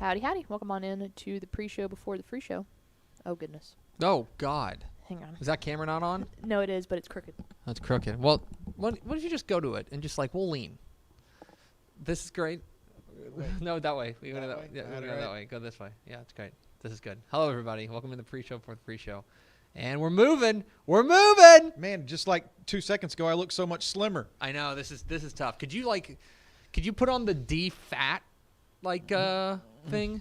Howdy, howdy. Welcome on in to the pre-show before the free show. Oh, goodness. Oh, God. Hang on. Is that camera not on? No, it is, but it's crooked. That's crooked. Well, what if you just go to it and just we'll lean? This is great. No, that way. We go that way. Yeah, we go that way. Go this way. Yeah, it's great. This is good. Hello, everybody. Welcome to the pre-show before the free show. And we're moving. We're moving. Man, just like 2 seconds ago, I looked so much slimmer. I know. This is tough. Could you put on the D-fat, thing?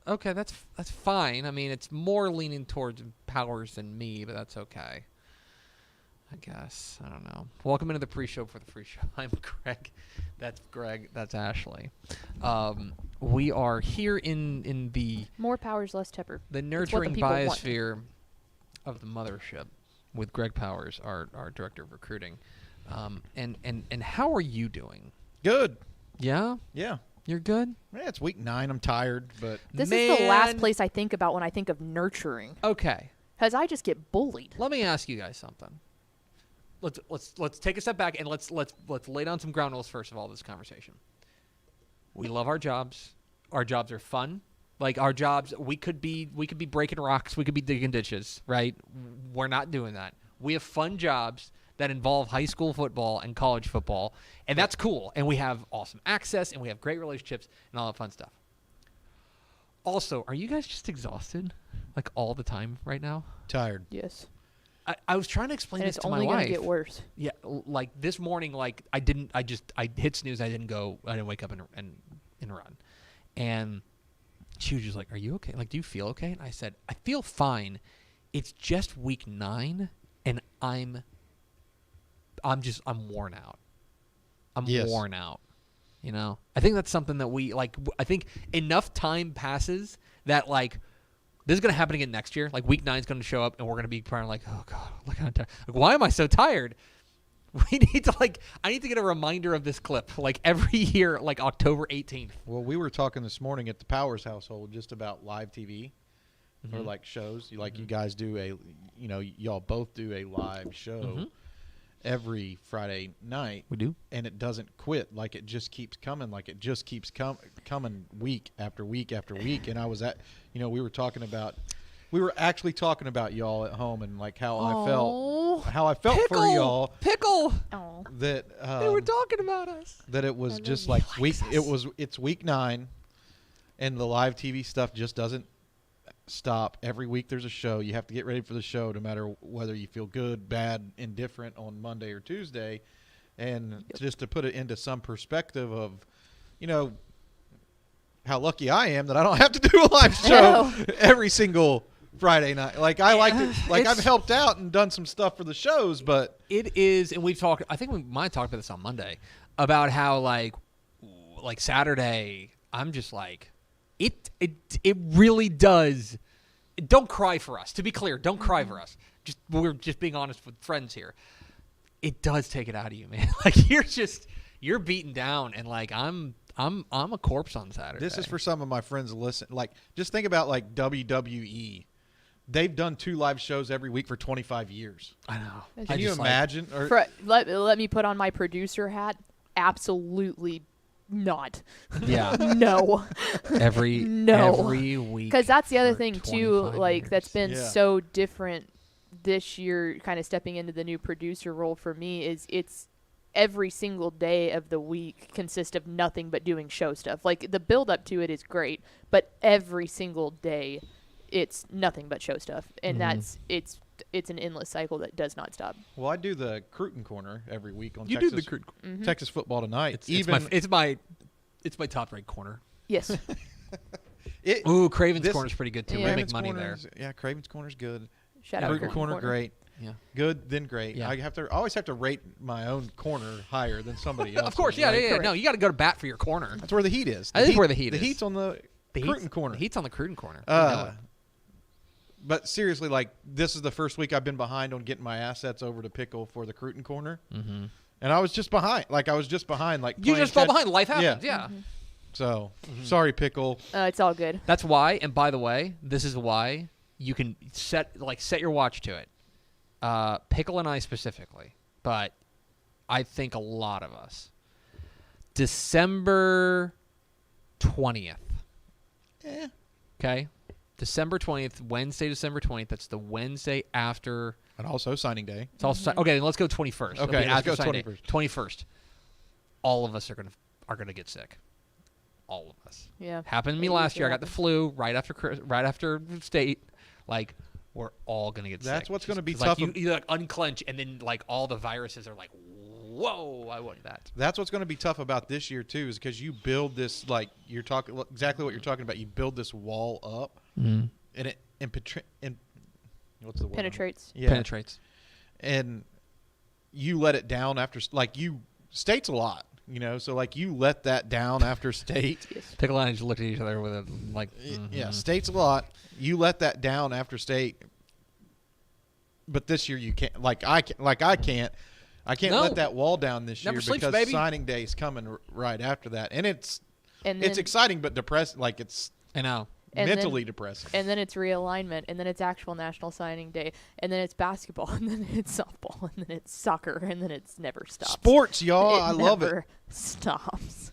Okay, that's fine. I mean, it's more leaning towards Powers than me, but that's okay. I guess. I don't know. Welcome into the pre-show for the free show. I'm Greg. That's Greg. That's Ashley. We are here in the... More Powers, less Tepper. The nurturing biosphere of the mothership with Greg Powers, our director of recruiting. And how are you doing? Good. Yeah? Yeah. You're good? Yeah, it's week 9. I'm tired, but... This is the last place I think about when I think of nurturing. Okay. Because I just get bullied. Let me ask you guys something. Let's take a step back and let's lay down some ground rules first of all this conversation. We love our jobs. Our jobs are fun. Like our jobs, we could be breaking rocks, we could be digging ditches, right? We're not doing that. We have fun jobs that involve high school football and college football, and that's cool. And we have awesome access, and we have great relationships, and all that fun stuff. Also, are you guys just exhausted, like all the time right now? Tired. Yes. I was trying to explain this to my wife. And it's only going to get worse. Yeah, like this morning, like I hit snooze. I didn't wake up and run. And she was just like, "Are you okay? Like, do you feel okay?" And I said, "I feel fine. It's just week 9, and I'm worn out. I'm worn out. You know, I think that's something that we like. I think enough time passes that like this is gonna happen again next year. Like week 9 is gonna show up, and we're gonna be probably like, oh god, look how tired. Like, why am I so tired? We need to I need to get a reminder of this clip like every year, like October 18th. Well, we were talking this morning at the Powers household just about live TV or like shows. Like you guys do y'all both do a live show every Friday night. We do, and it doesn't quit. Like it just keeps coming. Like it just keeps coming week after week after week. And I was we were actually talking about y'all at home and like how I felt for y'all. Pickle. That they were talking about us. That it was just like it's week 9, and the live TV stuff just doesn't stop. Every week there's a show. You have to get ready for the show, no matter whether you feel good, bad, indifferent on Monday or Tuesday. And just to put it into some perspective of, how lucky I am that I don't have to do a live show every single Friday night. Like I like to, like I've helped out and done some stuff for the shows, but it is, and we've talked. I think we might talk about this on Monday about how like Saturday. I'm just like, it really does. Don't cry for us. To be clear, don't cry for us. We're just being honest with friends here. It does take it out of you, man. Like you're beaten down, and like I'm a corpse on Saturday. This is for some of my friends to listen. Like, just think about like WWE. They've done 2 live shows every week for 25 years. I know. Can you imagine? Let me put on my producer hat. Absolutely not. Yeah. No. Every week. Because that's the other thing too. Like years. That's been so different this year. Kind of stepping into the new producer role for me is it's every single day of the week consists of nothing but doing show stuff. Like the build up to it is great, but every single day it's nothing but show stuff, and it's an endless cycle that does not stop. Well, I do the Cruton Corner every week on Texas Football Tonight. It's my top-ranked corner. Yes. Craven's Corner's pretty good too. Yeah. We make money there. Yeah, Craven's Corner's good. Shout out Cruton Corner, great. Yeah. Good, then great. Yeah. I always have to rate my own corner higher than somebody else. Of course, yeah. No, you got to go to bat for your corner. That's where the heat is. That is where the heat is. The heat's on the Cruton Corner. The heat's on the Cruton Corner. But seriously, like this is the first week I've been behind on getting my assets over to Pickle for the Cruton Corner, and I was just behind. Like you just fell behind. Life happens. Yeah. So sorry, Pickle. It's all good. That's why. And by the way, this is why you can set your watch to it. Pickle and I specifically, but I think a lot of us. December 20th. Yeah. Okay? December 20th, Wednesday, December 20th. That's the Wednesday after. And also signing day. It's also okay, then let's go 21st. It'll Okay, be let's after go signing day. 21st. 21st. All of us are gonna get sick. All of us. Yeah. Happened to me It last usually year. I got the happens. flu right after state. Like, we're all gonna get sick. That's what's gonna be 'Cause, tough Like, you like unclench, and then like all the viruses are like, whoa! I want that. That's what's going to be tough about this year too, is because you build this, like you're talking exactly what you're talking about. You build this wall up, and it what's the word? Penetrates. Yeah. Penetrates. And you let it down after, like, you state's a lot, so like you let that down after state. Yes. Pickle and I just looked at each other with a like. Yeah, state's a lot. You let that down after state, but this year you can't. I can't No. let that wall down this year Never sleeps, because baby. signing day is coming right after that, and it's And then, exciting but depressing. Like, it's I know. And mentally then- depressing. and then it's realignment, and then it's actual national signing day, and then it's basketball, and then it's softball, and then it's soccer, and then it's never stops. Sports, y'all. It I love it. never stops.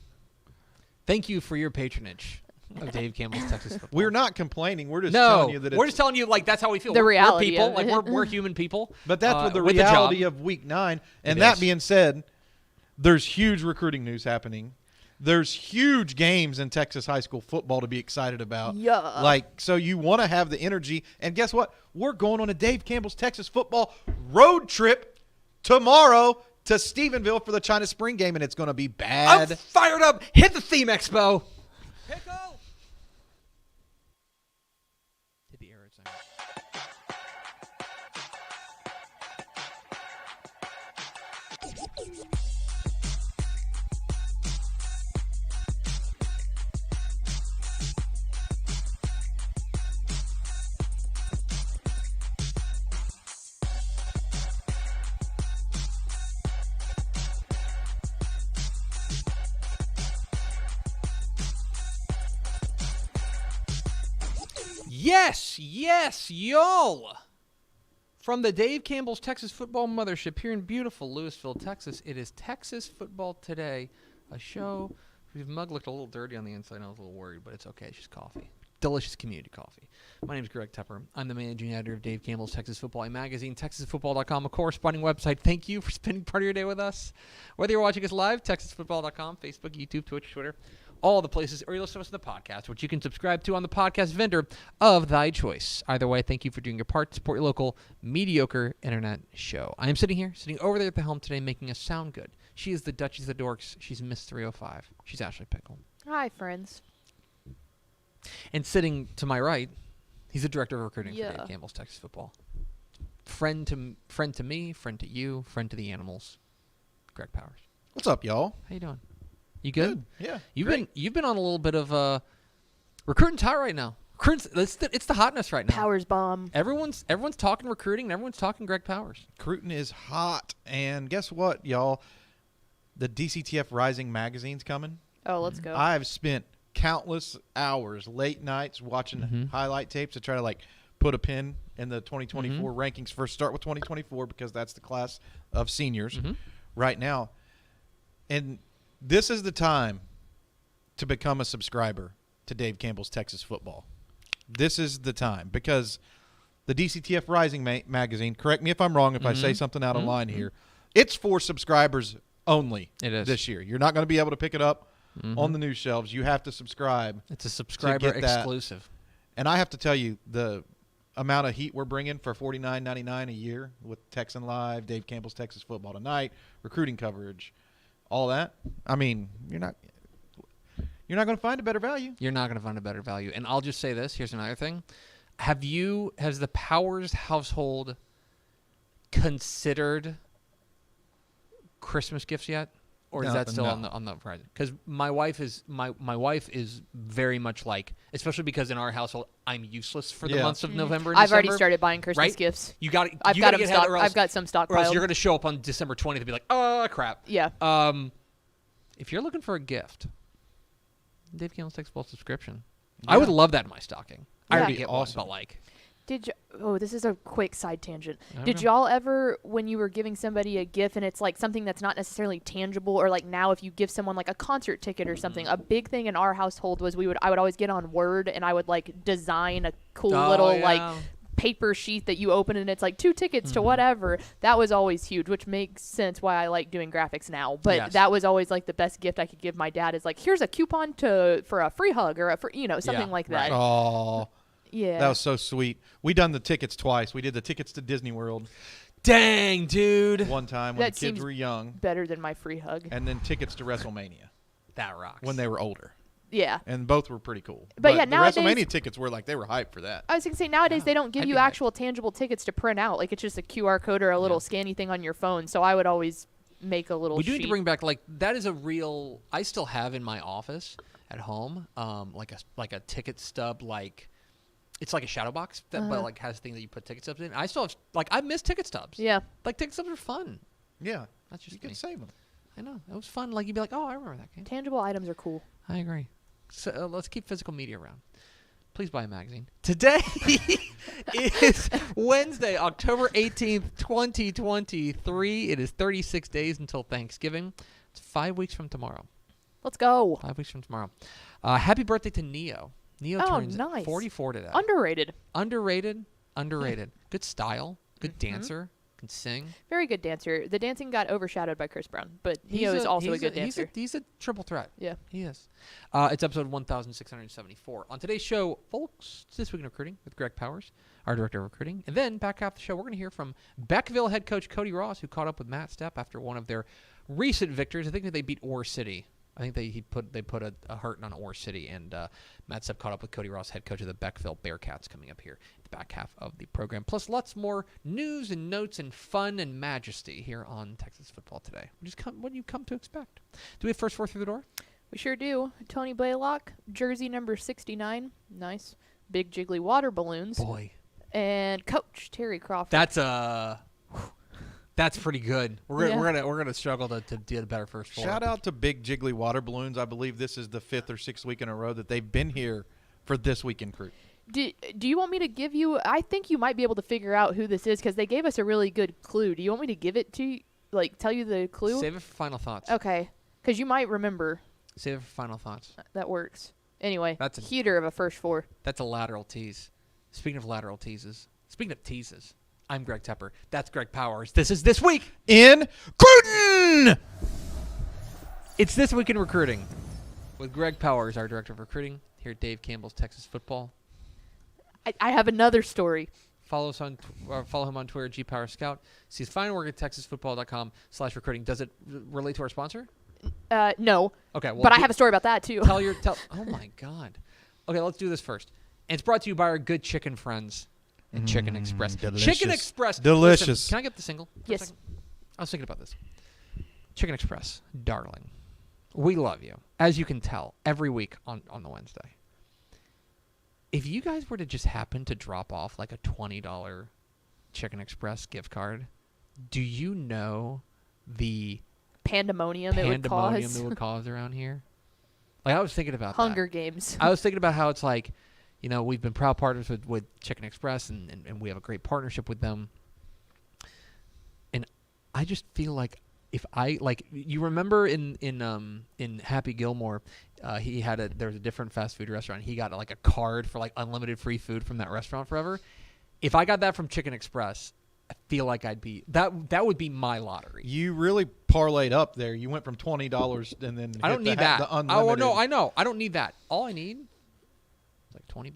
Thank you for your patronage of Dave Campbell's Texas Football. We're not complaining. We're just no, telling you that we're it's, just telling you like that's how we feel. The We're reality people, of like it. we're human people. But that's what the with a reality job. of Week 9. And It that is. being said, there's huge recruiting news happening. There's huge games in Texas high school football to be excited about. Yeah. Like, so you want to have the energy. And guess what? We're going on a Dave Campbell's Texas football road trip tomorrow to Stephenville for the China Spring game, and it's going to be I'm bad. fired up. Hit the theme, Expo. Pickle. Hit the air sign. Yes, y'all. From the Dave Campbell's Texas Football Mothership here in beautiful Louisville, Texas, it is Texas Football Today, a show whose mug looked a little dirty on the inside. I was a little worried, but it's okay. It's just coffee. Delicious community coffee. My name is Greg Tepper. I'm the managing editor of Dave Campbell's Texas Football, a magazine, texasfootball.com, a corresponding website. Thank you for spending part of your day with us. Whether you're watching us live, texasfootball.com, Facebook, YouTube, Twitch, Twitter, all the places, or you listen to us on the podcast, which you can subscribe to on the podcast vendor of thy choice. Either way, thank you for doing your part to support your local mediocre internet show. I am sitting over there at the helm today, making us sound good. She is the Duchess of the Dorks. She's Miss 305. She's Ashley Pickle. Hi, friends. And sitting to my right, he's the director of recruiting for Yeah. Dave Campbell's Texas Football. Friend to me, friend to you, friend to the animals. Greg Powers. What's up, y'all? How you doing? You good? Yeah. You've great. been on a little bit of recruiting's hot right now. It's the hotness right now. Powers bomb. Everyone's talking recruiting and everyone's talking Greg Powers. Recruiting is hot. And guess what, y'all? The DCTF Rising magazine's coming. Oh, let's go. I've spent countless hours, late nights, watching Mhm. highlight tapes to try to put a pin in the 2024 rankings. First, start with 2024 because that's the class of seniors right now. And this is the time to become a subscriber to Dave Campbell's Texas Football. This is the time because the DCTF Rising magazine, correct me if I'm wrong if I say something out of line here, it's for subscribers only. It is. This year. You're not going to be able to pick it up on the news shelves. You have to subscribe. It's a subscriber get that. exclusive. And I have to tell you, the amount of heat we're bringing for $49.99 a year with Texan Live, Dave Campbell's Texas Football Tonight, recruiting coverage, all that. I mean, you're not going to find a better value. You're not going to find a better value. And I'll just say this. Here's another thing. Has the Powers household considered Christmas gifts yet? Or is No, that still no. on the horizon? Because my wife is very much like, especially because in our household I'm useless for the Yeah. months of November and I've already December. started buying Christmas right? gifts. You got I've got them stocked. I've got some or else stockpiled. you're going to show up on December 20th and be like, oh crap. Yeah. If you're looking for a gift, Dave Campbell's Texas Football subscription. Yeah. I would love that in my stocking. I Yeah. already get Awesome. one, but This is a quick side tangent. Did know. y'all ever, when you were giving somebody a gift and it's like something that's not necessarily tangible, or like now if you give someone like a concert ticket or something, a big thing in our household was I would always get on Word and I would like design a cool little like paper sheet that you open and it's like 2 tickets to whatever. That was always huge, which makes sense why I like doing graphics now. But that was always like the best gift I could give my dad is like, here's a coupon for a free hug or something like that. Oh. Yeah. That was so sweet. We done the tickets twice. We did the tickets to Disney World. Dang, dude. One time when the kids were young. Better than my free hug. And then tickets to WrestleMania. That rocks. When they were older. Yeah. And both were pretty cool. But yeah, the nowadays, WrestleMania tickets were like, they were hyped for that. I was going to say, nowadays they don't give you actual tangible tickets to print out. Like, it's just a QR code or a little scanny thing on your phone. So I would always make a little sheet. We do need to bring back, like, that is a real, I still have in my office at home, like a ticket stub, like, it's like a shadow box that but like has a thing that you put ticket stubs in. I still have, like, I miss ticket stubs. Yeah. Like, ticket stubs are fun. Yeah. That's just you can save them. I know. It was fun. Like, you'd be like, oh, I remember that game. Tangible items are cool. I agree. So let's keep physical media around. Please buy a magazine. Today is Wednesday, October 18th, 2023. It is 36 days until Thanksgiving. It's 5 weeks from tomorrow. Let's go. 5 weeks from tomorrow. Happy birthday to Neo. Neo turns nice. 44 today. Underrated. Underrated. Good style. Good dancer. Can sing. Very good dancer. The dancing got overshadowed by Chris Brown, but Neo is also a good dancer. He's a triple threat. Yeah. He is. It's episode 1674. On today's show, folks, This Week in Recruiting with Greg Powers, our director of recruiting. And then back half the show, we're going to hear from Beckville head coach Cody Ross, who caught up with Matt Stepp after one of their recent victories. I think that they beat Ore City. I think they put a hurting on Ore City, and Matt Stepp caught up with Cody Ross, head coach of the Beckville Bearcats, coming up here at the back half of the program. Plus, lots more news and notes and fun and majesty here on Texas Football Today. What do you come to expect? Do we have first four through the door? We sure do. Tony Blaylock, jersey number 69, nice, big jiggly water balloons. Boy. And Coach Terry Crawford. That's pretty good. We're gonna struggle to do a better first four. Shout out to Big Jiggly Water Balloons. I believe this is the 5th or 6th week in a row that they've been here for This Week in Crew. Do you want me to give you? I think you might be able to figure out who this is because they gave us a really good clue. Do you want me to give it to you? Like tell you the clue? Save it for final thoughts. Okay, because you might remember. Save it for final thoughts. That works. Anyway, That's a heater of a first four. That's a lateral tease. Speaking of lateral teases. Speaking of teases. I'm Greg Tepper. That's Greg Powers. This is This Week in Cruton! It's This Week in Recruiting with Greg Powers, our director of recruiting here at Dave Campbell's Texas Football. I have another story. Follow him on Twitter, GPowerScout. See his fine work at texasfootball.com/recruiting. Does it relate to our sponsor? No. Okay. Well, but I have a story about that too. Oh my God. Okay, let's do this first. And it's brought to you by our good chicken friends. And Chicken Express. Delicious. Chicken Express. Delicious. Listen, can I get the single? Yes. I was thinking about this. Chicken Express, darling. We love you. As you can tell, every week on the Wednesday. If you guys were to just happen to drop off like a $20 Chicken Express gift card, do you know the pandemonium it would cause around here? Like, I was thinking about Hunger Games. I was thinking about how it's like, you know, we've been proud partners with Chicken Express, and we have a great partnership with them. And I just feel like you remember in Happy Gilmore, there was a different fast food restaurant. He got like a card for like unlimited free food from that restaurant forever. If I got that from Chicken Express, I feel like that would be my lottery. You really parlayed up there. You went from $20 and then I don't need that. The unlimited. Oh no, I know. I don't need that. All I need is like $20.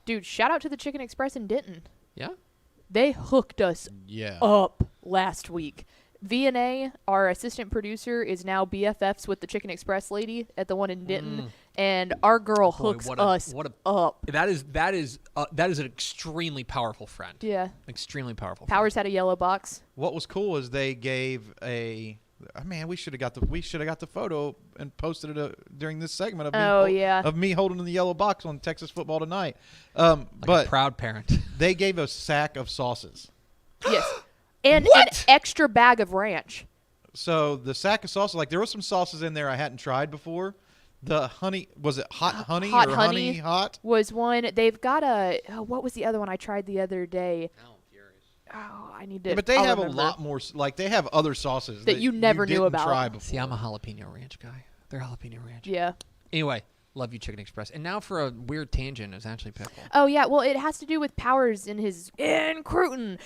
Dude, shout out to the Chicken Express in Denton. Yeah. They hooked us Yeah. up last week. V&A, our assistant producer, is now BFFs with the Chicken Express lady at the one in Denton, and our girl hooks us up. That is an extremely powerful friend. Yeah. Extremely powerful. Powers had a yellow box. What was cool is they gave we should have got the photo and posted it during this segment of me holding the yellow box on Texas Football Tonight. But a proud parent. They gave a sack of sauces. Yes. And an extra bag of ranch. So the sack of sauces, like there was some sauces in there I hadn't tried before, The honey, was it hot honey Hot or honey. honey hot? Was one. They've got what was the other one I tried the other day? Now I'm furious. Oh, I need to. Yeah, but they I'll have remember. a lot more. Like they have other sauces That you never knew didn't about. Try before. See, I'm a jalapeno ranch guy. They're jalapeno ranch. Yeah. Anyway, love you, Chicken Express. And now for a weird tangent, it's actually pickle. Oh yeah, well it has to do with Powers in Cruton.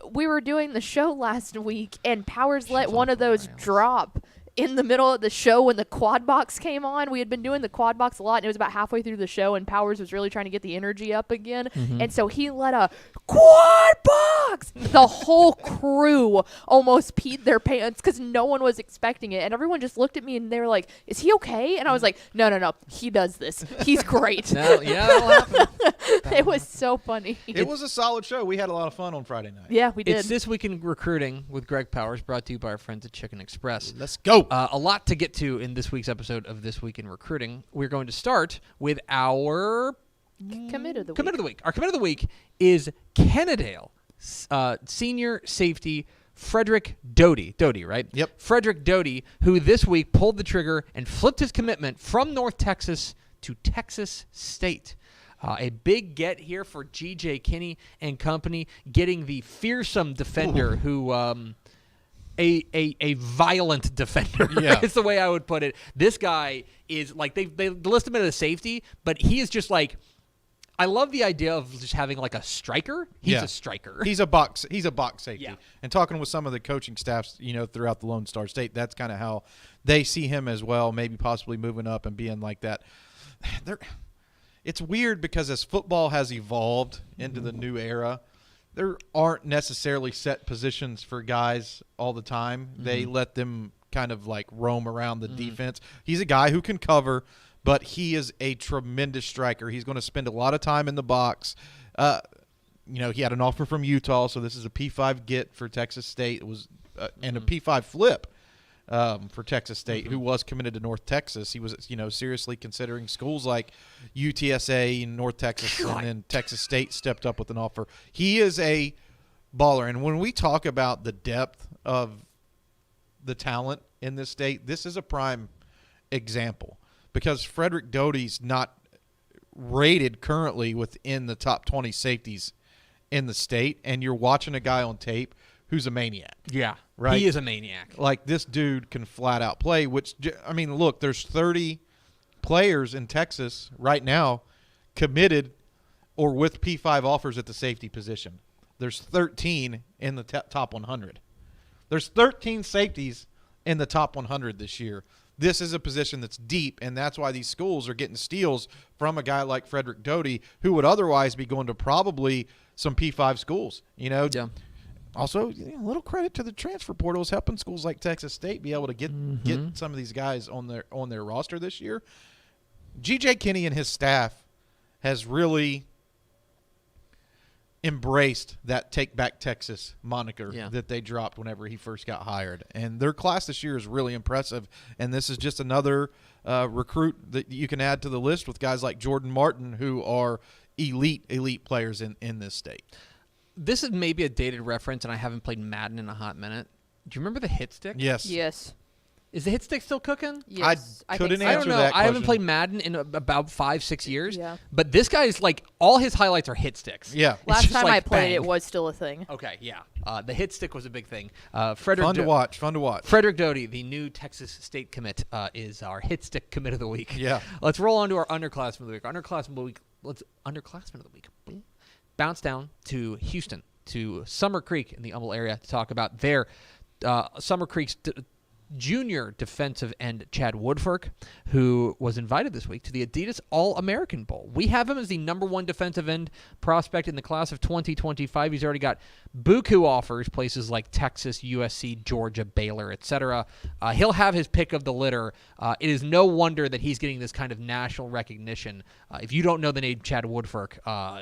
We were doing the show last week, and Powers let Shit's one off of the those rails. drop in the middle of the show when the quad box came on. We had been doing the quad box a lot, and it was about halfway through the show, and Powers was really trying to get the energy up again, and so he let a quad box. The whole crew almost peed their pants because no one was expecting it, and everyone just looked at me and they were like, "Is he okay?" And I was like, "No, he does this. He's great." No, yeah, that'll happen. It was so funny. It was a solid show. We had a lot of fun on Friday night. Yeah, we did. It's This Week in Recruiting with Greg Powers, brought to you by our friends at Chicken Express. Let's go. A lot to get to in this week's episode of This Week in Recruiting. We're going to start with our Commit of the Commit of the Week. Our Commit of the Week is Kennedale senior safety Frederick Doty. Doty, right? Yep. Frederick Doty, who this week pulled the trigger and flipped his commitment from North Texas to Texas State. A big get here for G.J. Kinney and company, getting the fearsome defender who a violent defender Yeah. is the way I would put it. This guy is like they list him as a safety, but he is just like, I love the idea of just having like a striker. He's a striker. He's a box safety. Yeah. And talking with some of the coaching staffs, throughout the Lone Star State, that's kind of how they see him as well, maybe possibly moving up and being like that. It's weird because as football has evolved into the new era, there aren't necessarily set positions for guys all the time. They let them kind of like roam around the defense. He's a guy who can cover, but he is a tremendous striker. He's going to spend a lot of time in the box. He had an offer from Utah, so this is a P5 get for Texas State. It was and a P5 flip for Texas State, who was committed to North Texas. He was, seriously considering schools like UTSA and North Texas, and then Texas State stepped up with an offer. He is a baller, and when we talk about the depth of the talent in this state, this is a prime example because Frederick Doty's not rated currently within the top 20 safeties in the state, and you're watching a guy on tape who's a maniac. Yeah, right. He is a maniac. Like, this dude can flat out play, look, there's 30 players in Texas right now committed or with P5 offers at the safety position. There's 13 in the top 100. There's 13 safeties in the top 100 this year. This is a position that's deep, and that's why these schools are getting steals from a guy like Frederick Doty, who would otherwise be going to probably some P5 schools. Yeah. Also, a little credit to the transfer portals helping schools like Texas State be able to get some of these guys on their roster this year. G.J. Kinney and his staff has really embraced that Take Back Texas moniker that they dropped whenever he first got hired. And their class this year is really impressive. And this is just another recruit that you can add to the list with guys like Jordan Martin, who are elite players in this state. This is maybe a dated reference, and I haven't played Madden in a hot minute. Do you remember the hit stick? Yes. Yes. Is the hit stick still cooking? Yes. I think couldn't so. I don't answer know. that I haven't question. played Madden in about 5-6 years. Yeah. But this guy's like, all his highlights are hit sticks. Yeah. It's Last just time like, I played bang. it was still a thing. Okay, yeah. The hit stick was a big thing. Frederick Fun to watch. Frederick Doty, the new Texas State commit, is our hit stick commit of the week. Yeah. Let's roll on to our underclassmen of the week. Underclassmen of the week. Bounce down to Houston, to Summer Creek in the Humble area to talk about their Summer Creek's junior defensive end Chad Woodfork, who was invited this week to the Adidas All-American Bowl. We have him as the #1 defensive end prospect in the class of 2025. He's already got buku offers, places like Texas, USC, Georgia, Baylor, etc. He'll have his pick of the litter. It is no wonder that he's getting this kind of national recognition. If you don't know the name Chad Woodfork,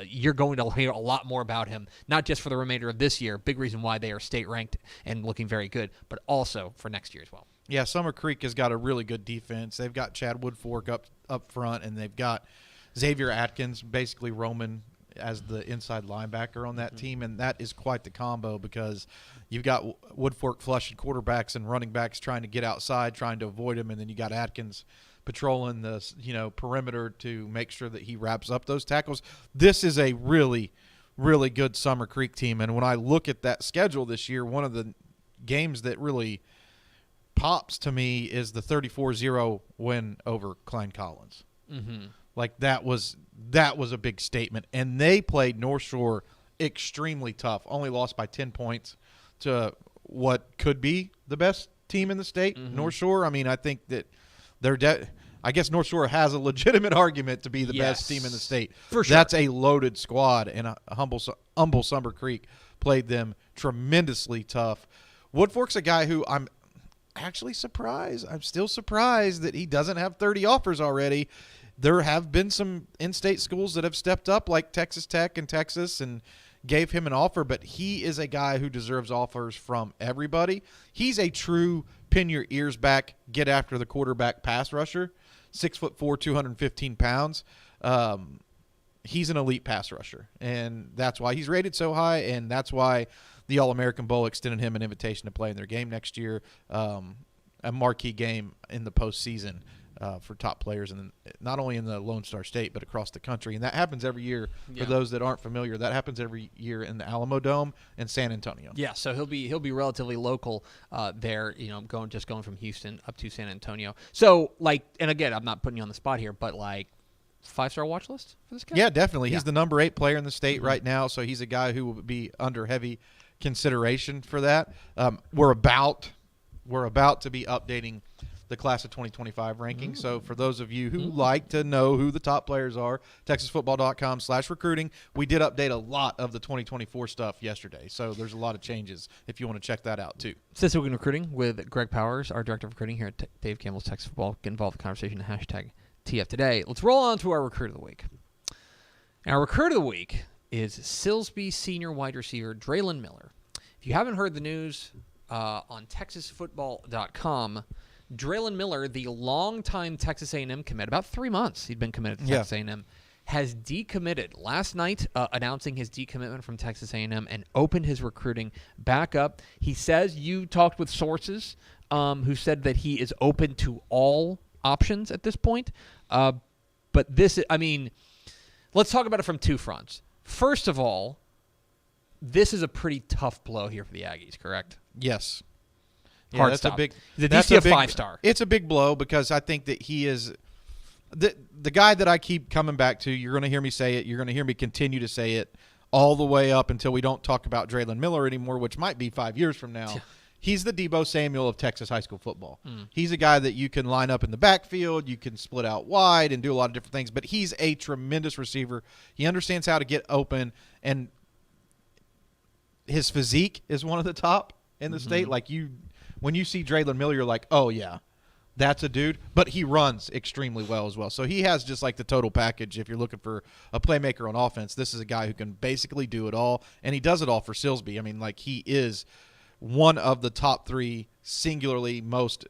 you're going to hear a lot more about him, not just for the remainder of this year, big reason why they are state-ranked and looking very good, but also for next year as well. Yeah, Summer Creek has got a really good defense. They've got Chad Woodfork up front, and they've got Xavier Atkins basically roaming as the inside linebacker on that team, and that is quite the combo because you've got Woodfork flushing quarterbacks and running backs trying to get outside, trying to avoid him, and then you got Atkins patrolling the perimeter to make sure that he wraps up those tackles. This is a really, really good Summer Creek team. And when I look at that schedule this year, one of the games that really pops to me is the 34-0 win over Klein Collins. Mm-hmm. Like that was a big statement. And they played North Shore extremely tough, only lost by 10 points to what could be the best team in the state, North Shore. I mean, I think that I guess North Shore has a legitimate argument to be the best team in the state. For sure. That's a loaded squad, and a humble Summer Creek played them tremendously tough. Woodfork's a guy who I'm actually surprised. I'm still surprised that he doesn't have 30 offers already. There have been some in-state schools that have stepped up, like Texas Tech and Texas, and gave him an offer, but he is a guy who deserves offers from everybody. He's a true pin your ears back, get after the quarterback pass rusher, 6'4", 215 pounds. He's an elite pass rusher, and that's why he's rated so high, and that's why the All-American Bowl extended him an invitation to play in their game next year, a marquee game in the postseason. For top players, and not only in the Lone Star State, but across the country. And that happens every year. For those that aren't familiar, that happens every year in the Alamo Dome and San Antonio. Yeah, so he'll be relatively local there, going from Houston up to San Antonio. So, and again, I'm not putting you on the spot here, but 5-star watch list for this guy? Yeah, definitely. He's the number 8 player in the state right now, so he's a guy who will be under heavy consideration for that. We're about to be updating the class of 2025 ranking. So for those of you who like to know who the top players are, texasfootball.com/recruiting. We did update a lot of the 2024 stuff yesterday. So there's a lot of changes if you want to check that out too. This week in recruiting with Greg Powers, our director of recruiting here at Dave Campbell's Texas Football. Get involved in the conversation, #TF Today. Let's roll on to our recruit of the week. Our recruit of the week is Silsbee senior wide receiver Draylon Miller. If you haven't heard the news on texasfootball.com, Draylon Miller, the longtime Texas A&M commit, about 3 months he'd been committed to Texas A&M, has decommitted last night, announcing his decommitment from Texas A&M and opened his recruiting back up. He says you talked with sources who said that he is open to all options at this point. But this, let's talk about it from two fronts. First of all, this is a pretty tough blow here for the Aggies, correct? Yes. Yeah, Hard that's stop. a big. The that's DC a big 5-star. It's a big blow because I think that he is the guy that I keep coming back to. You're going to hear me say it. You're going to hear me continue to say it all the way up until we don't talk about Draylon Miller anymore, which might be 5 years from now. He's the Debo Samuel of Texas high school football. He's a guy that you can line up in the backfield, you can split out wide and do a lot of different things, but he's a tremendous receiver. He understands how to get open, and his physique is one of the top in the state. When you see Draylon Miller, you're like, oh, yeah, that's a dude. But he runs extremely well as well. So he has just the total package. If you're looking for a playmaker on offense, this is a guy who can basically do it all. And he does it all for Silsbee. He is one of the top 3 singularly most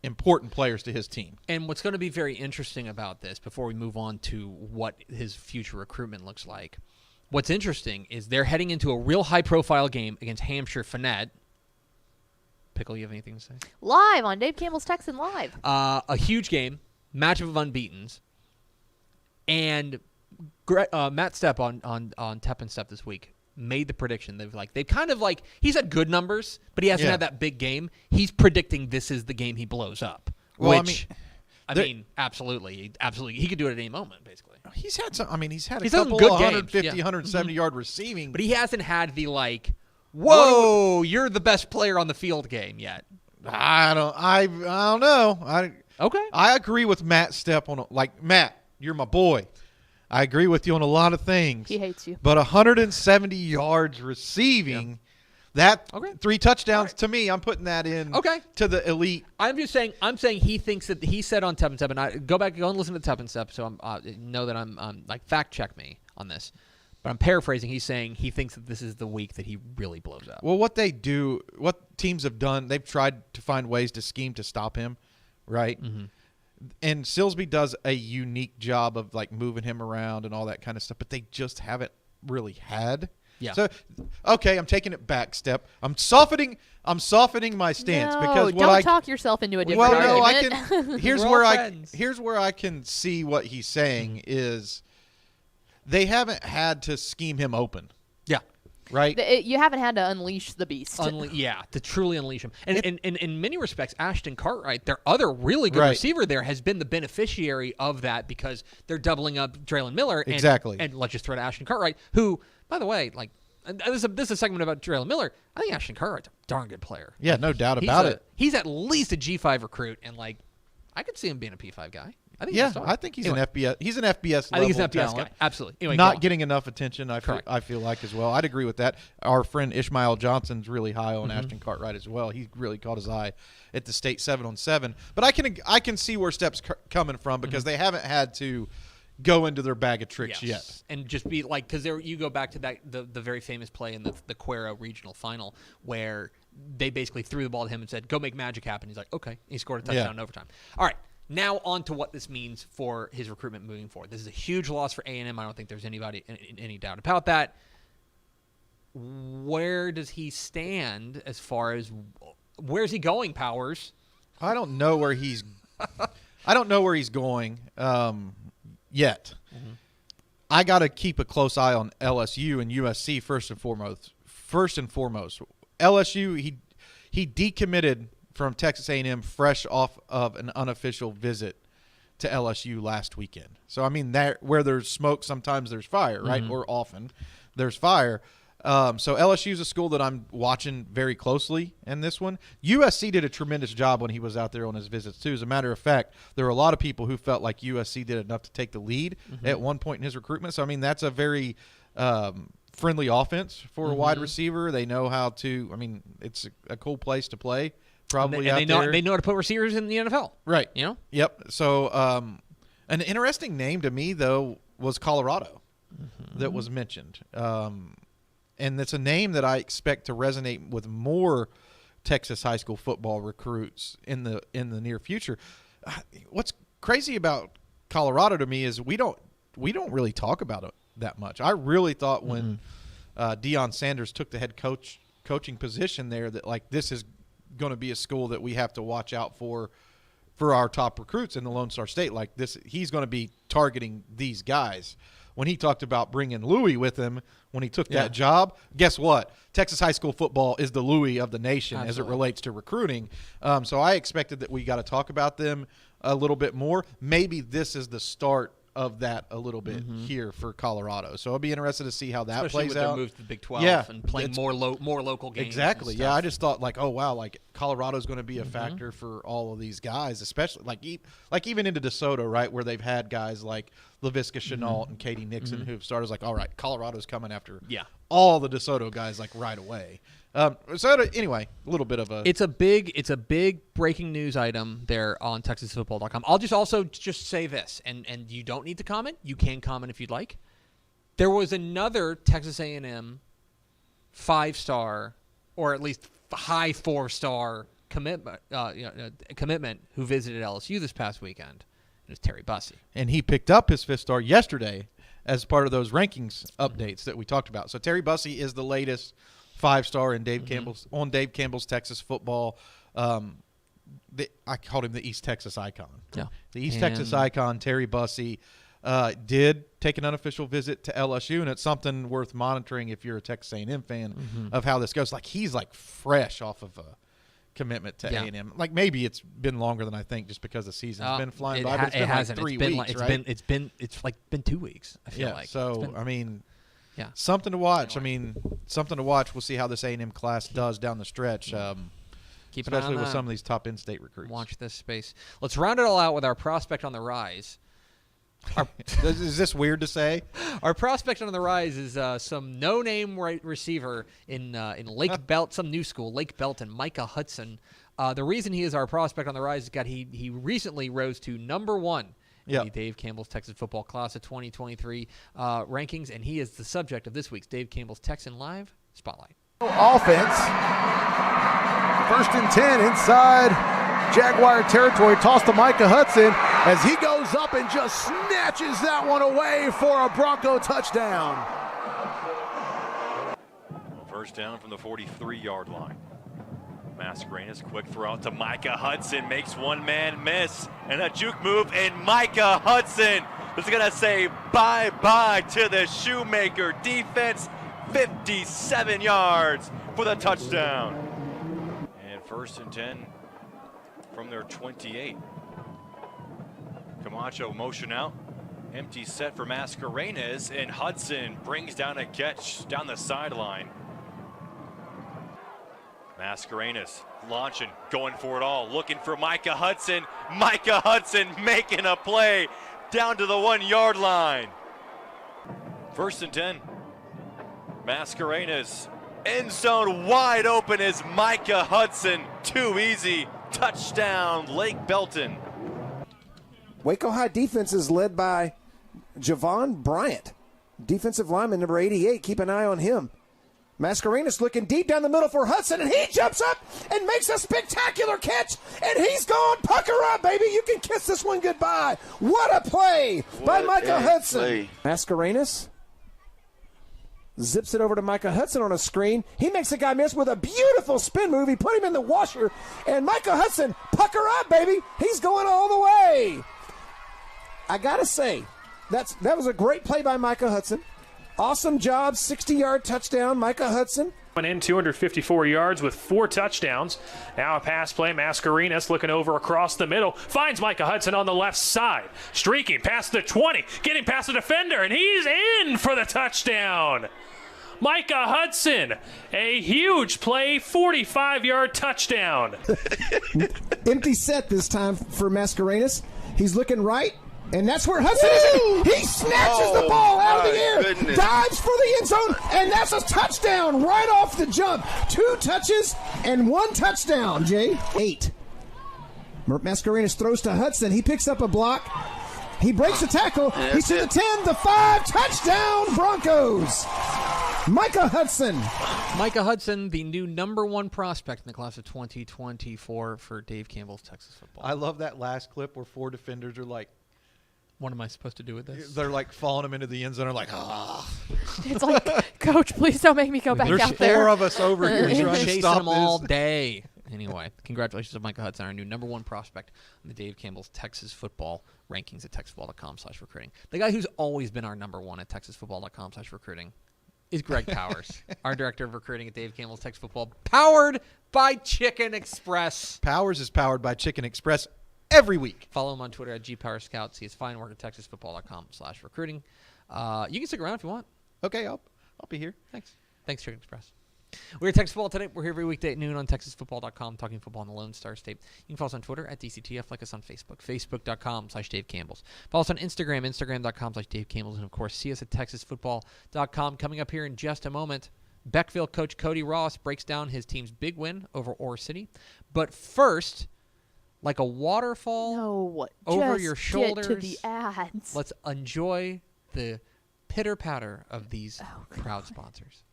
important players to his team. And what's going to be very interesting about this, before we move on to what his future recruitment looks like, what's interesting is they're heading into a real high-profile game against Hampshire Finette. Pickle, you have anything to say? Live on Dave Campbell's Texan Live. A huge game, matchup of unbeatens, and Matt Stepp on Tep and Step this week made the prediction. They've kind of he's had good numbers, but he hasn't had that big game. He's predicting this is the game he blows up. Well, absolutely, he could do it at any moment, basically. He's had some. He's had He's a had couple good of games, 150, 170 yard receiving, but he hasn't had the whoa, you're the best player on the field game yet. I don't know. Okay. I agree with Matt Stepp on Matt, you're my boy. I agree with you on a lot of things. He hates you. But 170 yards receiving, that 3 touchdowns to me, I'm putting that in to the elite. I'm saying he thinks that he said on Tep and Step, and I go and listen to Tep and Step, so know that I'm fact check me on this. But I'm paraphrasing. He's saying he thinks that this is the week that he really blows up. Well, what teams have done, they've tried to find ways to scheme to stop him, right? Mm-hmm. And Silsbee does a unique job of moving him around and all that kind of stuff, but they just haven't really had Yeah. So, okay, I'm taking it back step. I'm softening my stance because don't talk yourself into a different well, argument. no, I can. Here's where I can see what he's saying is they haven't had to scheme him open. Yeah. Right. You haven't had to unleash the beast. To truly unleash him. And in many respects, Ashton Cartwright, their other really good receiver there, has been the beneficiary of that because they're doubling up Draylen Miller. Exactly. And let's just throw to Ashton Cartwright, who, by the way, like, this is a segment about Draylen Miller. I think Ashton Cartwright's a darn good player. Yeah, no doubt about it. He's at least a G5 recruit, and like, I could see him being a P5 guy. I think he's an FBS. He's an FBS. I think he's an FBS talent. guy. Absolutely. Anyway, not getting enough attention. I feel like as well. I'd agree with that. Our friend Ishmael Johnson's really high on Ashton Cartwright as well. He really caught his eye at the state 7-on-7. But I can see where Step's coming from because they haven't had to go into their bag of tricks yet, and just be like, because you go back to that the very famous play in the Cuero regional final where they basically threw the ball to him and said, "Go make magic happen." He's like, "Okay." He scored a touchdown in overtime. All right. Now on to what this means for his recruitment moving forward. This is a huge loss for A&M. I don't think there's any doubt about that. Where does he stand as far as where's he going, Powers? I don't know where he's going yet. I got to keep a close eye on LSU and USC first and foremost. LSU, he decommitted from Texas A&M fresh off of an unofficial visit to LSU last weekend. So, I mean, where there's smoke, sometimes there's fire, right? Or often there's fire. So LSU is a school that I'm watching very closely in this one. USC did a tremendous job when he was out there on his visits, too. As a matter of fact, there were a lot of people who felt like USC did enough to take the lead at one point in his recruitment. So, I mean, that's a very friendly offense for a wide receiver. They know how to – I mean, it's a cool place to play. Probably and they know how to put receivers in the NFL. Right. You know? Yep. So an interesting name to me, though, was Colorado that was mentioned. And it's a name that I expect to resonate with more Texas high school football recruits in the near future. What's crazy about Colorado to me is we don't really talk about it that much. I really thought when Deion Sanders took the head coaching position there that, like, this is going to be a school that we have to watch out for our top recruits in the Lone Star State. Like this, he's going to be targeting these guys. When he talked about bringing Louis with him when he took that job, guess what? Texas high school football is the Louis of the nation as it relates to recruiting. So I expected that we got to talk about them a little bit more. Maybe this is the start of that a little bit here for Colorado. So I'll be interested to see how that Especially plays with out. Their move to the Big 12 and playing more local games. Exactly. Yeah, I just thought, like, oh wow, like Colorado's going to be a factor for all of these guys, especially like even into DeSoto, right, where they've had guys like Laviska Chenault and Katie Nixon who've started like, all right, Colorado's coming after all the DeSoto guys like right away. So anyway, a little bit of a it's a big breaking news item there on TexasFootball.com. I'll just say this, and you don't need to comment. You can comment if you'd like. There was another Texas A&M 5-star, or at least high 4-star commitment who visited LSU this past weekend. It was Terry Bussey, and he picked up his 5th star yesterday as part of those rankings updates that we talked about. So Terry Bussey is the latest 5-star in Dave Campbell's Texas football. I called him the East Texas icon. Yeah, the East Texas icon, Terry Bussey, did take an unofficial visit to LSU, and it's something worth monitoring if you're a Texas A&M fan of how this goes. Like he's like fresh off of a commitment to A&M. Like maybe it's been longer than I think, just because the season's been flying by. But it's been like 3 weeks, right? It's been 2 weeks. I feel like. So I mean. Yeah, something to watch. I mean, something to watch. We'll see how this A&M class does down the stretch, especially with some of these top in-state recruits. Watch this space. Let's round it all out with our prospect on the rise. Is this weird to say? Our prospect on the rise is some no-name receiver in Lake Belt, some new school, Lake Belton, Micah Hudson. The reason he is our prospect on the rise is he recently rose to number 1 in the Dave Campbell's Texas Football Class of 2023 rankings, and he is the subject of this week's Dave Campbell's Texan Live Spotlight. Offense. 1st and 10 inside Jaguar territory. Toss to Micah Hudson as he goes up and just snatches that one away for a Bronco touchdown. First down from the 43-yard line. Mascarenas, quick throw out to Micah Hudson, makes one man miss, and a juke move, and Micah Hudson is going to say bye-bye to the Shoemaker defense. 57 yards for the touchdown. And 1st and 10 from their 28. Camacho motion out. Empty set for Mascarenas, and Hudson brings down a catch down the sideline. Mascarenas launching, going for it all, looking for Micah Hudson. Micah Hudson making a play down to the 1-yard line. 1st and 10. Mascarenas, end zone wide open is Micah Hudson. Too easy. Touchdown, Lake Belton. Waco High defense is led by Javon Bryant, defensive lineman number 88. Keep an eye on him. Mascarenas looking deep down the middle for Hudson, and he jumps up and makes a spectacular catch, and he's gone. Pucker up, baby. You can kiss this one goodbye. What a play by Micah Hudson. Play. Mascarenas zips it over to Micah Hudson on a screen. He makes a guy miss with a beautiful spin move. He put him in the washer, and Micah Hudson, pucker up, baby. He's going all the way. I got to say, that was a great play by Micah Hudson. Awesome job, 60-yard touchdown, Micah Hudson. Went in 254 yards with 4 touchdowns. Now a pass play. Mascarenas looking over across the middle. Finds Micah Hudson on the left side. Streaking past the 20. Getting past the defender. And he's in for the touchdown. Micah Hudson. A huge play. 45-yard touchdown. Empty set this time for Mascarenas. He's looking right. And that's where Hudson is. He snatches the ball out of the air, dives for the end zone, and that's a touchdown right off the jump. 2 touches and 1 touchdown, Jay. 8. Mascarenas throws to Hudson. He picks up a block. He breaks a tackle. He's to the 10, the 5. Touchdown, Broncos. Micah Hudson. Micah Hudson, the new number 1 prospect in the class of 2024 for Dave Campbell's Texas football. I love that last clip where 4 defenders are like, what am I supposed to do with this? They're like following him into the end zone. They're like, It's like, Coach, please don't make me go back There's out there. 4 of us over here trying to chasing stop them all this. day. Anyway, congratulations to Micah Hudson, our new number 1 prospect in the Dave Campbell's Texas football rankings at texasfootball.com/recruiting. The guy who's always been our number 1 at texasfootball.com/recruiting is Greg Powers, our director of recruiting at Dave Campbell's Texas football, powered by Chicken Express. Powers is powered by Chicken Express every week. Follow him on Twitter at GPowersScouts. He has fine work at texasfootball.com/recruiting. You can stick around if you want. Okay, I'll be here. Thanks, Chicken Express. We're at Texas Football Today. We're here every weekday at noon on TexasFootball.com, talking football in the Lone Star State. You can follow us on Twitter at DCTF, like us on Facebook, Facebook.com/Dave Campbell's. Follow us on Instagram, Instagram.com/Dave Campbell's, and of course, see us at TexasFootball.com. Coming up here in just a moment, Beckville coach Cody Ross breaks down his team's big win over Ore City. But first, like a waterfall over your shoulders, get to the ads. let's enjoy the pitter-patter of these proud sponsors.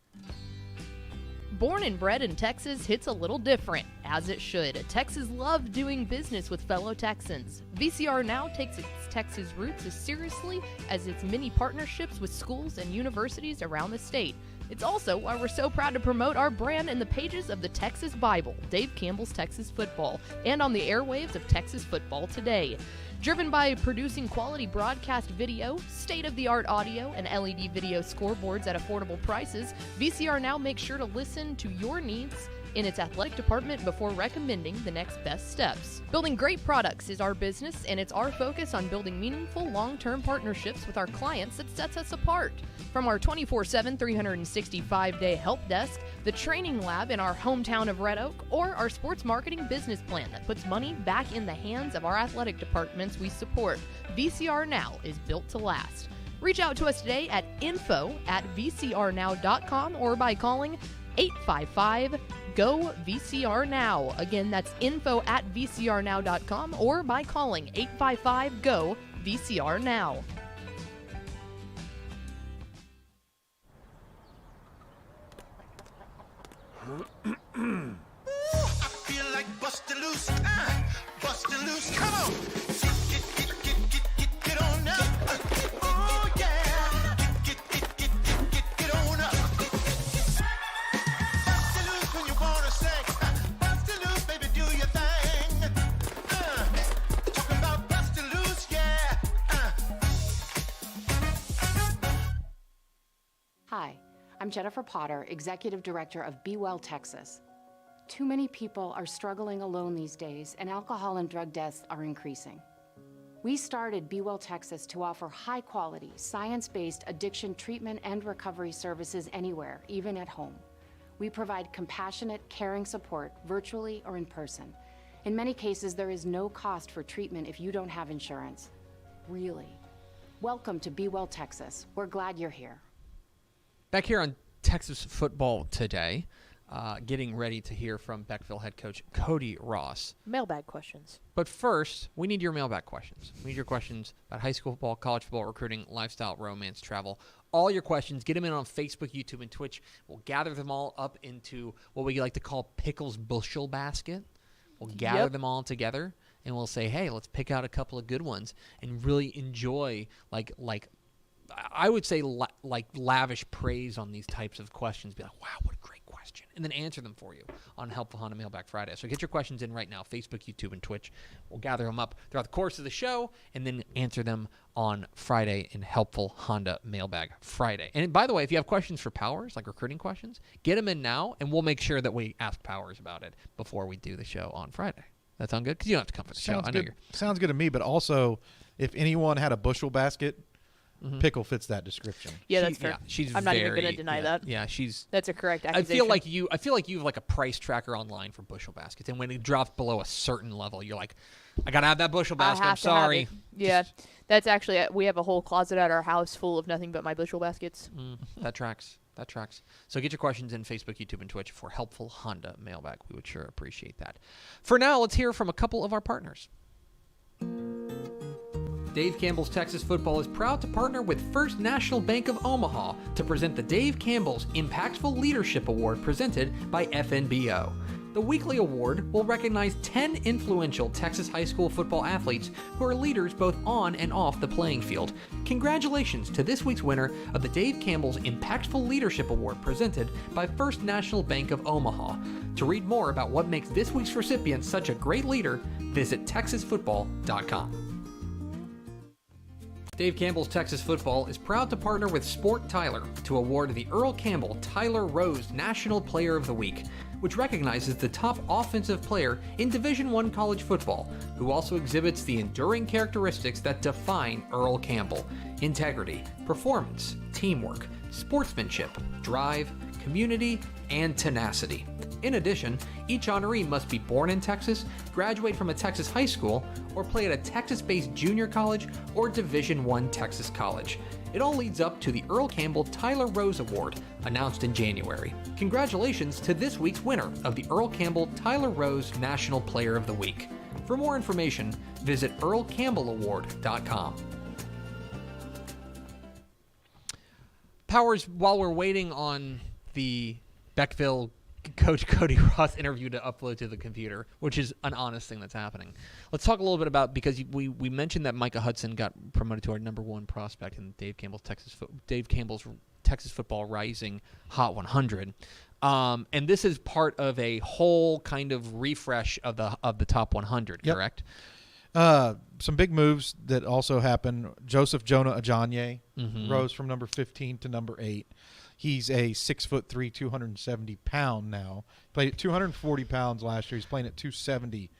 Born and bred in Texas hits a little different, as it should. Texas loves doing business with fellow Texans. VCR Now takes its Texas roots as seriously as its many partnerships with schools and universities around the state. It's also why we're so proud to promote our brand in the pages of the Texas Bible, Dave Campbell's Texas Football, and on the airwaves of Texas Football Today. Driven by producing quality broadcast video, state-of-the-art audio, and LED video scoreboards at affordable prices, VCR Now makes sure to listen to your needs in its athletic department before recommending the next best steps. Building great products is our business, and it's our focus on building meaningful, long-term partnerships with our clients that sets us apart. From our 24/7, 365-day help desk, the training lab in our hometown of Red Oak, or our sports marketing business plan that puts money back in the hands of our athletic departments we support, VCR Now is built to last. Reach out to us today at info@vcrnow.com or by calling 855-GO-VCR-NOW. Again, that's info@vcrnow.com or by calling 855-GO-VCR-NOW. I feel like bustin' loose, bustin' loose, come on. Get on up. Oh yeah, get on up. I'm Jennifer Potter, Executive Director of Be Well Texas. Too many people are struggling alone these days, and alcohol and drug deaths are increasing. We started Be Well Texas to offer high-quality, science-based addiction treatment and recovery services anywhere, even at home. We provide compassionate, caring support virtually or in person. In many cases, there is no cost for treatment if you don't have insurance. Really. Welcome to Be Well Texas. We're glad you're here. Back here on Texas Football Today, getting ready to hear from Beckville head coach Cody Ross. Mailbag questions. But first, we need your mailbag questions. We need your questions about high school football, college football, recruiting, lifestyle, romance, travel. All your questions, get them in on Facebook, YouTube, and Twitch. We'll gather them all up into what we like to call Pickle's bushel basket. We'll gather them all together, and we'll say, hey, let's pick out a couple of good ones and really enjoy, like I would say, lavish praise on these types of questions. Be like, wow, what a great question. And then answer them for you on Helpful Honda Mailbag Friday. So get your questions in right now, Facebook, YouTube, and Twitch. We'll gather them up throughout the course of the show and then answer them on Friday in Helpful Honda Mailbag Friday. And by the way, if you have questions for Powers, like recruiting questions, get them in now, and we'll make sure that we ask Powers about it before we do the show on Friday. That sound good? Because you don't have to come for the show. I know Sounds good to me, but also, if anyone had a bushel basket, Pickle fits that description. Yeah, that's fair. Yeah, I'm not even going to deny that. Yeah, that's a correct accusation. I feel like you have like a price tracker online for bushel baskets, and when it drops below a certain level, you're like, I gotta have that bushel basket. I'm sorry. Yeah, that's actually we have a whole closet at our house full of nothing but my bushel baskets. That tracks. That tracks. So get your questions in Facebook, YouTube, and Twitch for Helpful Honda Mailbag. We would sure appreciate that. For now, let's hear from a couple of our partners. Dave Campbell's Texas Football is proud to partner with First National Bank of Omaha to present the Dave Campbell's Impactful Leadership Award presented by FNBO. The weekly award will recognize 10 influential Texas high school football athletes who are leaders both on and off the playing field. Congratulations to this week's winner of the Dave Campbell's Impactful Leadership Award presented by First National Bank of Omaha. To read more about what makes this week's recipient such a great leader, visit texasfootball.com. Dave Campbell's Texas Football is proud to partner with Sport Tyler to award the Earl Campbell Tyler Rose National Player of the Week, which recognizes the top offensive player in Division I college football, who also exhibits the enduring characteristics that define Earl Campbell: integrity, performance, teamwork, sportsmanship, drive, community, and tenacity. In addition, each honoree must be born in Texas, graduate from a Texas high school, or play at a Texas-based junior college or Division I Texas college. It all leads up to the Earl Campbell Tyler Rose Award, announced in January. Congratulations to this week's winner of the Earl Campbell Tyler Rose National Player of the Week. For more information, visit earlcampbellaward.com. Powers, while we're waiting on the Beckville Coach Cody Ross interview to upload to the computer, which is an honest thing that's happening, let's talk a little bit about, because we mentioned that Micah Hudson got promoted to our number one prospect in Dave Campbell's Texas Football Rising Hot 100. And this is part of a whole kind of refresh of the top 100, correct? Some big moves that also happened. Joseph Jonah Ajanye rose from number 15 to number 8. He's a 6'3", 270-pound now. Played at 240 pounds last year. He's playing at 270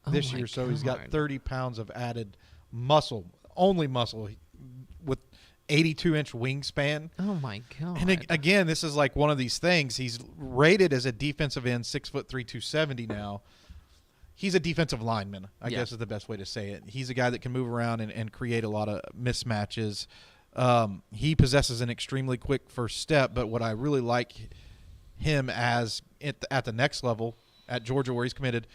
this year. So he's got 30 pounds of added muscle, only muscle, with 82-inch wingspan. Oh, my God. And again, this is like one of these things. He's rated as a defensive end, 6'3", 270 now. He's a defensive lineman, I guess is the best way to say it. He's a guy that can move around and create a lot of mismatches. He possesses an extremely quick first step, but what I really like him as at the next level at Georgia, where he's committed,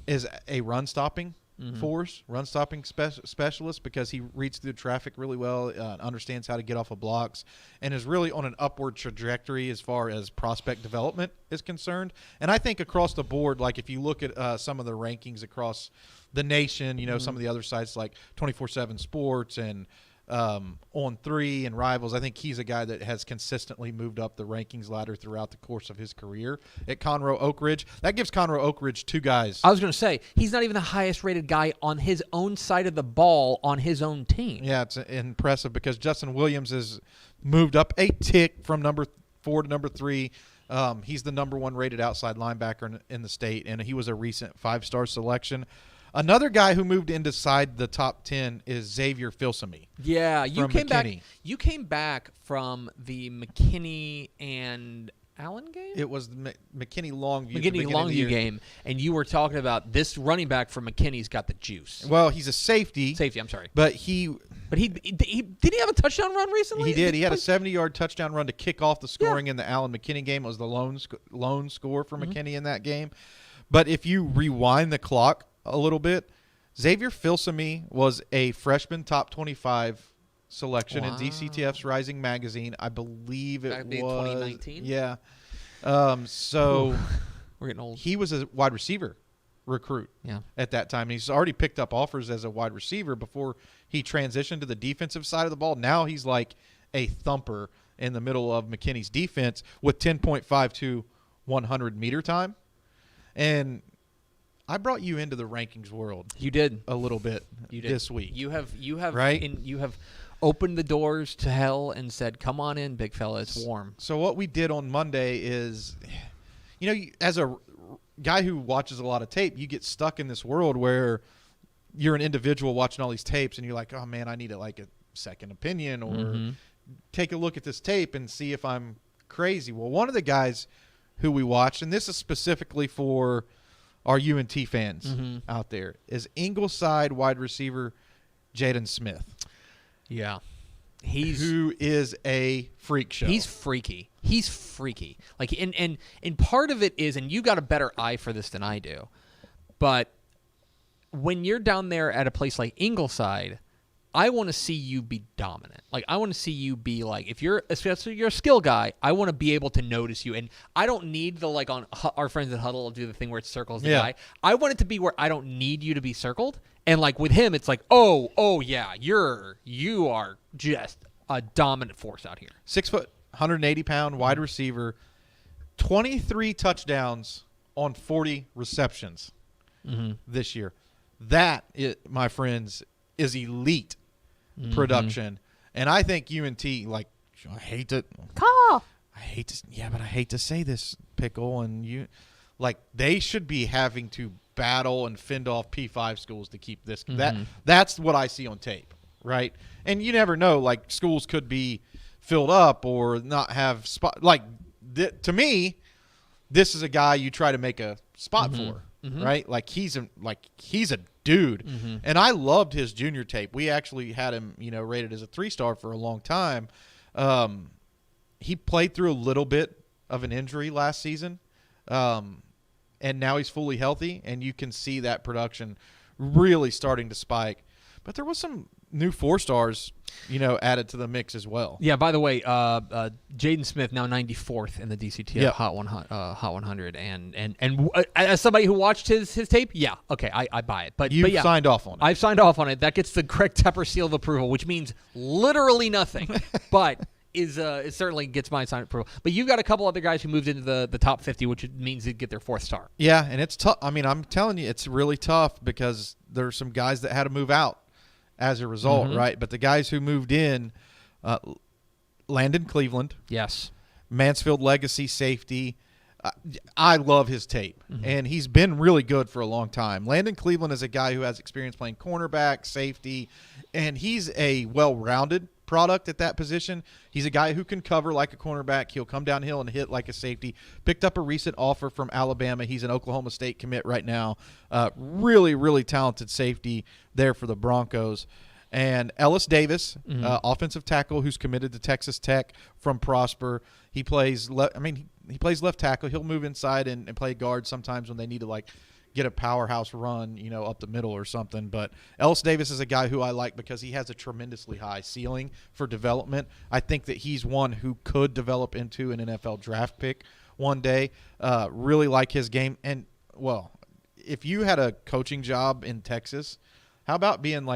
is a run-stopping force, run-stopping specialist, because he reads through traffic really well, understands how to get off of blocks, and is really on an upward trajectory as far as prospect development is concerned. And I think across the board, like if you look at some of the rankings across the nation, some of the other sites like 24/7 Sports and On3 and Rivals, I think he's a guy that has consistently moved up the rankings ladder throughout the course of his career at Conroe Oak Ridge. That gives Conroe Oak Ridge two guys. I was going to say, he's not even the highest rated guy on his own side of the ball on his own team. Yeah, it's impressive because Justin Williams has moved up a tick from number 4 to number 3. He's the number 1 rated outside linebacker in the state, and he was a recent 5-star selection. Another guy who moved inside the top 10 is Xavier Filsamy. Yeah, you came back. McKinney. You came back from the McKinney and Allen game. It was the McKinney Longview. McKinney Longview game, and you were talking about this running back from McKinney's got the juice. Well, he's a safety. Safety, I'm sorry. But he did he have a touchdown run recently? He did. He had a 70-yard touchdown run to kick off the scoring in the Allen McKinney game. It was the lone score for McKinney in that game. But if you rewind the clock a little bit, Xavier Filsamy was a freshman top 25 selection in DCTF's Rising Magazine. I believe it was 2019. Yeah. So we're getting old. He was a wide receiver recruit at that time. And he's already picked up offers as a wide receiver before he transitioned to the defensive side of the ball. Now he's like a thumper in the middle of McKinney's defense with 10.52 100-meter time. And I brought you into the rankings world. You did a little bit this week. You have right? You have opened the doors to hell and said, "Come on in, big fella. It's warm." So what we did on Monday is, as a guy who watches a lot of tape, you get stuck in this world where you're an individual watching all these tapes, and you're like, "Oh man, I need a second opinion or take a look at this tape and see if I'm crazy." Well, one of the guys who we watched, and this is specifically for our UNT fans out there, is Ingleside wide receiver Jaden Smith. Yeah. Who is a freak show. He's freaky. Like, and part of it is, and you got a better eye for this than I do, but when you're down there at a place like Ingleside, I want to see you be dominant. Like, I want to see you be like, especially you're a skill guy, I want to be able to notice you. And I don't need the, on our friends at Huddle do the thing where it circles the guy. I want it to be where I don't need you to be circled. And like with him, it's like, oh yeah, you are just a dominant force out here. 6 foot, 180-pound wide receiver, 23 touchdowns on 40 receptions this year. That, my friends, is elite production. And I think UNT, I hate to say this, Pickle, and they should be having to battle and fend off P5 schools to keep this. That's what I see on tape, right? And you never know, schools could be filled up or not have spot. To me, this is a guy you try to make a spot for, right? He's a dude. And I loved his junior tape. We actually had him, rated as a 3-star for a long time. He played through a little bit of an injury last season. And now he's fully healthy, and you can see that production really starting to spike. But there was some new 4-stars, added to the mix as well. Yeah, by the way, Jaden Smith now 94th in the DCTF Hot 100. And as somebody who watched his tape, I buy it. But You've signed off on it. I've signed off on it. That gets the Greg Tepper seal of approval, which means literally nothing. But it certainly gets my sign of approval. But you've got a couple other guys who moved into the top 50, which means they get their 4th star. Yeah, and it's tough. I mean, I'm telling you, it's really tough because there's some guys that had to move out as a result, right? But the guys who moved in, Landon Cleveland. Yes. Mansfield Legacy safety. I love his tape, and he's been really good for a long time. Landon Cleveland is a guy who has experience playing cornerback, safety, and he's a well-rounded product at that position. He's a guy who can cover like a cornerback. He'll come downhill and hit like a safety. Picked up a recent offer from Alabama. He's an Oklahoma State commit right now. Really, really talented safety there for the Broncos. And Ellis Davis, offensive tackle who's committed to Texas Tech from Prosper. He plays he plays left tackle. He'll move inside and play guard sometimes when they need to get a powerhouse run, up the middle or something. But Ellis Davis is a guy who I like because he has a tremendously high ceiling for development. I think that he's one who could develop into an NFL draft pick one day. Really like his game. And, if you had a coaching job in Texas, how about being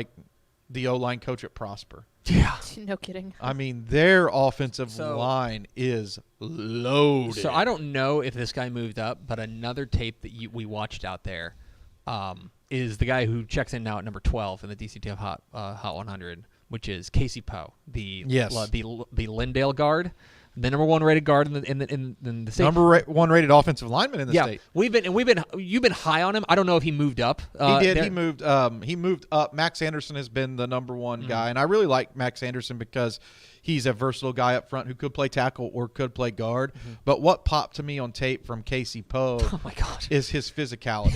the O-line coach at Prosper? Yeah. No kidding. I mean, their offensive line is loaded. So I don't know if this guy moved up, but another tape that we watched out there is the guy who checks in now at number 12 in the DCTF Hot 100, which is Casey Poe, the Lindale guard. the number 1 rated guard in the state. Number 1 rated offensive lineman in the state. You've been high on him. I don't know if he moved up. He did. He moved up. Max Anderson has been the number 1 guy, and I really like Max Anderson because he's a versatile guy up front who could play tackle or could play guard. But what popped to me on tape from Casey Poe is his physicality.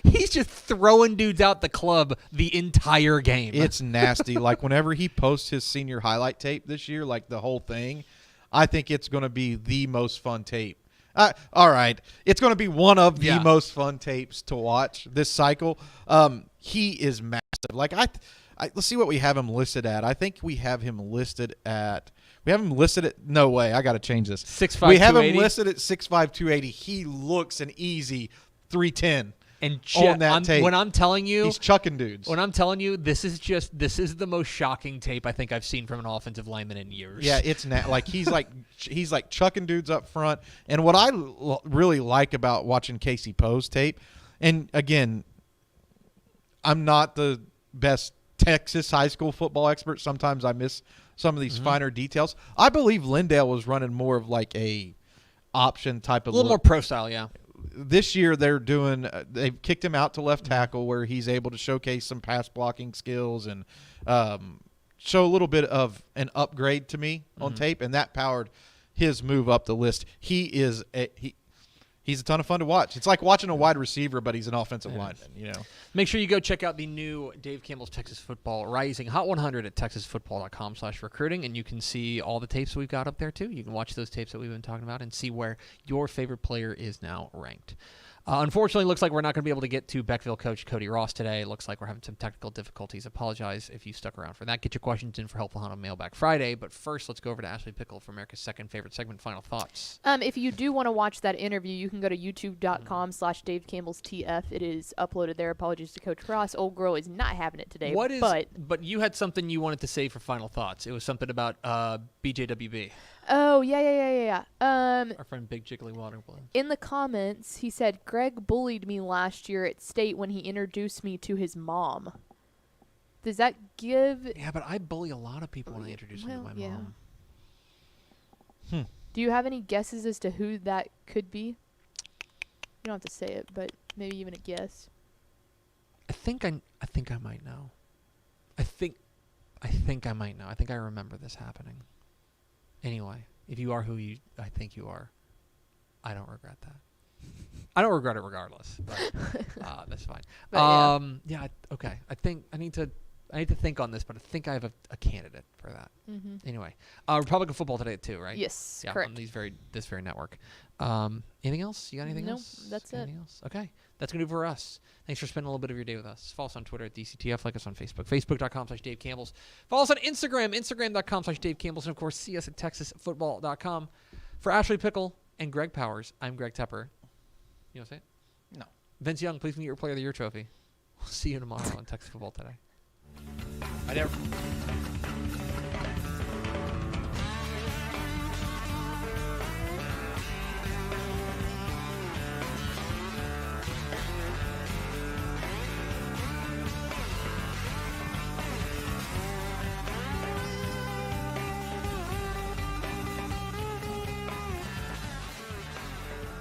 He's just throwing dudes out the club the entire game. It's nasty. Like whenever he posts his senior highlight tape this year, like the whole thing, I think it's going to be the most fun tape. All right. It's going to be one of the most fun tapes to watch this cycle. He is massive. Like let's see what we have him listed at. I think we have him listed at no way. I got to change this. 6'5", we have 280? him listed at 6'5", 280. He looks an easy 310. And on that tape. When I'm telling you, he's chucking dudes. When I'm telling you, this is the most shocking tape I think I've seen from an offensive lineman in years. Yeah, it's like he's like chucking dudes up front. And what I really like about watching Casey Poe's tape, and again, I'm not the best Texas high school football expert. Sometimes I miss some of these finer details. I believe Lindale was running more of like a option type of a little more pro style, yeah. This year they've kicked him out to left tackle where he's able to showcase some pass blocking skills and show a little bit of an upgrade to me on tape, and that powered his move up the list. He's a ton of fun to watch. It's like watching a wide receiver, but he's an offensive lineman. You know. Make sure you go check out the new Dave Campbell's Texas Football Rising Hot 100 at texasfootball.com/recruiting, and you can see all the tapes we've got up there too. You can watch those tapes that we've been talking about and see where your favorite player is now ranked. Unfortunately, looks like we're not going to be able to get to Beckville coach Cody Ross today. Looks like we're having some technical difficulties. Apologize if you stuck around for that. Get your questions in for Helpful Hunt on Mailbag Friday. But first, let's go over to Ashley Pickle for America's second favorite segment, Final Thoughts. If you do want to watch that interview, you can go to youtube.com/Dave Campbell's TF. It is uploaded there. Apologies to Coach Ross. Old girl is not having it today. But you had something you wanted to say for Final Thoughts. It was something about BJWB. Oh, yeah. Our friend Big Jiggly Waterblood. In the comments, he said, Greg bullied me last year at state when he introduced me to his mom. Does that give... Yeah, but I bully a lot of people when I introduce them to my mom. Do you have any guesses as to who that could be? You don't have to say it, but maybe even a guess. I think I might know. I think I might know. I think I remember this happening. Anyway, if you are who I think you are, I don't regret that. I don't regret it regardless. But, that's fine. But, okay. I think I need to think on this, but I think I have a candidate for that. Anyway, Republican football today too, right? Yes, yeah, correct. On this very network. Anything else? You got anything else? No, that's anything else? Okay. That's going to do for us. Thanks for spending a little bit of your day with us. Follow us on Twitter at DCTF. Like us on Facebook. Facebook.com/Dave Campbell's. Follow us on Instagram. Instagram.com/Dave Campbell's. And, of course, see us at TexasFootball.com. For Ashley Pickle and Greg Powers, I'm Greg Tepper. You want to say it? No. Vince Young, please meet your Player of the Year trophy. We'll see you tomorrow on Texas Football Today.